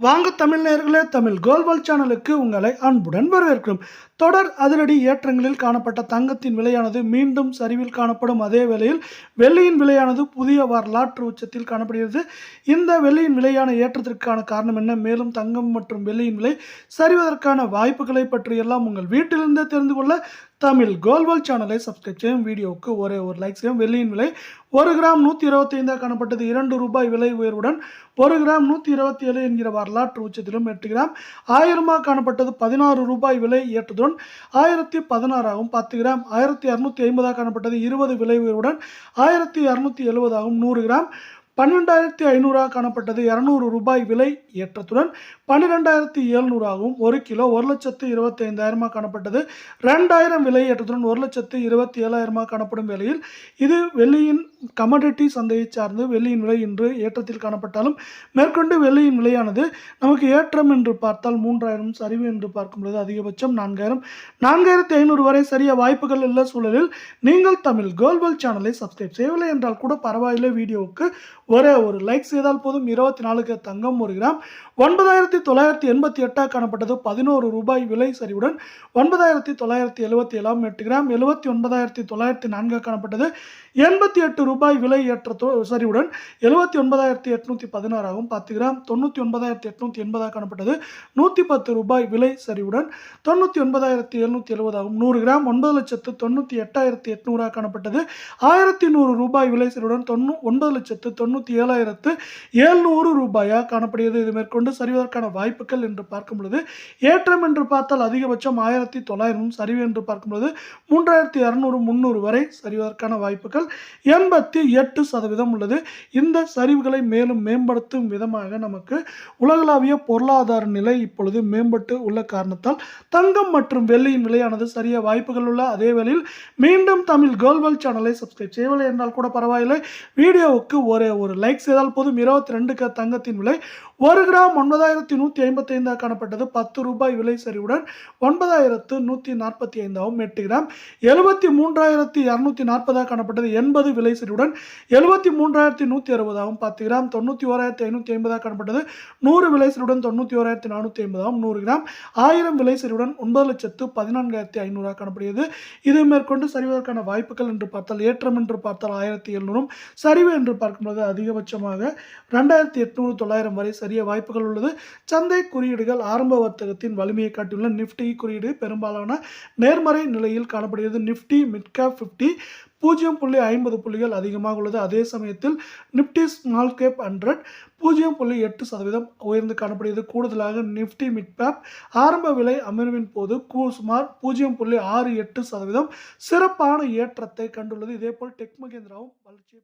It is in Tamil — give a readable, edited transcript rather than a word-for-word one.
வாங்க தமிழ் நேயர்களே, தமிழ் கோல்வால் சேனலுக்கு உங்களை அன்புடன் வரவேற்கிறோம். தொடர் அதிரடி ஏற்றங்களில் காணப்பட்ட தங்கத்தின் விலையானது மீண்டும் சரிவில் காணப்படும் அதே வேளையில் வெள்ளியின் விலையானது புதிய வரலாற்று உச்சத்தில் காணப்படுகிறது. இந்த வெள்ளியின் விலையான ஏற்றத்திற்கான காரணம் என்ன, மேலும் தங்கம் மற்றும் வெள்ளியின் விலை சரிவதற்கான வாய்ப்புகளை பற்றியெல்லாம் உங்கள் வீட்டிலிருந்தே தெரிந்து கொள்ள தமிழ் கோல்வால் சேனலை சப்ஸ்கிரைப் செய்யும். வீடியோவுக்கு ஒரே ஒரு லைக் செய்யும். வெள்ளியின் விலை 1 கிராம் 125 காணப்பட்டது. 2 ரூபாய் விலை உயர்வுடன் 1 கிராம் 127 என்கிற வரலாற்று உச்சத்திலும் 8 கிராம் 1000 காணப்பட்டது. 16 ரூபாய் விலை ஏற்றத்துடன் 1016 ஆகும். 10 கிராம் 1250 காணப்பட்டது. 20 விலை உயர்வுடன் 1270 ஆகும். 100 கிராம் 12500 காணப்பட்டது. 200 ரூபாய் விலை ஏற்றத்துடன் 12700 ஆகும். 1 கிலோ 1,25,000 காணப்பட்டது. 2000 விலை ஏற்றத்துடன் 1,27,000 காணப்படும் வேளையில் இது வெள்ளியின் கமோடிட்டி சந்தையை சார்ந்து வெள்ளியின் விலை இன்று ஏற்றத்தில் காணப்பட்டாலும் மேற்கொண்டு வெள்ளியின் விலையானது நமக்கு ஏற்றம் என்று பார்த்தால் 3000, சரிவு என்று பார்க்கும்போது அதிகபட்சம் 4000, 4500 வரை சரிய வாய்ப்புகள் உள்ள சூழலில் நீங்கள் தமிழ் கோல்வால் சேனலை சப்ஸ்கிரைப் செய்யவில்லை என்றால் கூட பரவாயில்லை, வீடியோவுக்கு ஒரே ஒரு லைக் செய்தால் போதும். 24 தங்கம் 1 கிராம் 9988 காணப்பட்டது. 11 ரூபாய் விலை சரிவுடன் 9977, 8 கிராம் 79904 காணப்பட்டது. 88 ரூபாய் விலை ஏற்ற சரிவுடன் 79816 ஆகும். 10 கிராம் 99880 காணப்பட்டது. 110 ரூபாய் விலை சரிவுடன் 99770 ஆகும். 100 கிராம் 9,98,800 காணப்பட்டது. 1100 ரூபாய் விலை சரிவுடன் 9,97,700 ரூபாயா காணப்படுகிறது. இது மேற்கொண்டு சரிவதற்கான வாய்ப்புகள் என்று பார்க்கும் பொழுது ஏற்றம் என்று பார்த்தால் அதிகபட்சம் 1900, சரிவு என்று பார்க்கும் பொழுது 3200, 300 வரை சரிவதற்கான வாய்ப்புகள் 88% உள்ளது. இந்த சரிவுகளை மேலும் மேம்படுத்தும் விதமாக நமக்கு உலகளாவிய பொருளாதார நிலை இப்பொழுது மேம்பட்டு உள்ள காரணத்தால் தங்கம் மற்றும் வெள்ளியின் விலையானது சரிய வாய்ப்புகள் உள்ள அதே வேளையில் மீண்டும் தமிழ் கோல்வால் சேனலை சப்ஸ்கிரைப் செய்யவில்லை என்றால் கூட பரவாயில்லை, வீடியோவுக்கு ஒரே ஒரு லைக் செய்தால் போதும். 22 தங்கத்தின் விலை 1 கிராம் 9155 காணப்பட்டது. 10 ரூபாய் விலை சரிவுடன் 9145 ஆகும். 8 கிராம் 73240 காணப்பட்டது. 80 விலை சரிவுடன் 73160 ஆகும். 10 கிராம் 91550 காணப்பட்டது. 100 விலை சரிவுடன் 91450 ஆகும். 100 கிராம் 1000 விலை சரிவுடன் 9,14,500 காணப்படுகிறது. இது மேற்கொண்டு சரிவதற்கான வாய்ப்புகள் என்று பார்த்தால் ஏற்றம் என்று பார்த்தால் 1700, சரிவு என்று பார்க்கும்போது அதிகபட்சமாக 2800, 900 வரை சரிய வாய்ப்புகள் உள்ளது. சந்தை குறியீடுகள் ஆரம்ப வர்த்தகத்தின் வலிமையை காட்டியுள்ள நிப்டி குறியீடு பெரும்பாலான நேர்மறை நிலையில் காணப்படுகிறது. நிப்டி மிட் கேப் 50 0.50 புள்ளிகள் அதிகமாக உள்ளது. அதே சமயத்தில் நிப்டி ஸ்மால் கேப் 100 0.8% உயர்ந்து காணப்படுகிறது. கூடுதலாக நிப்டி மிட் கேப் ஆரம்ப விலை அமர்வின் போது சுமார் 0.68% சிறப்பான ஏற்றத்தை கண்டுள்ளது. இதேபோல் டெக் மகேந்திராவும் வளர்ச்சி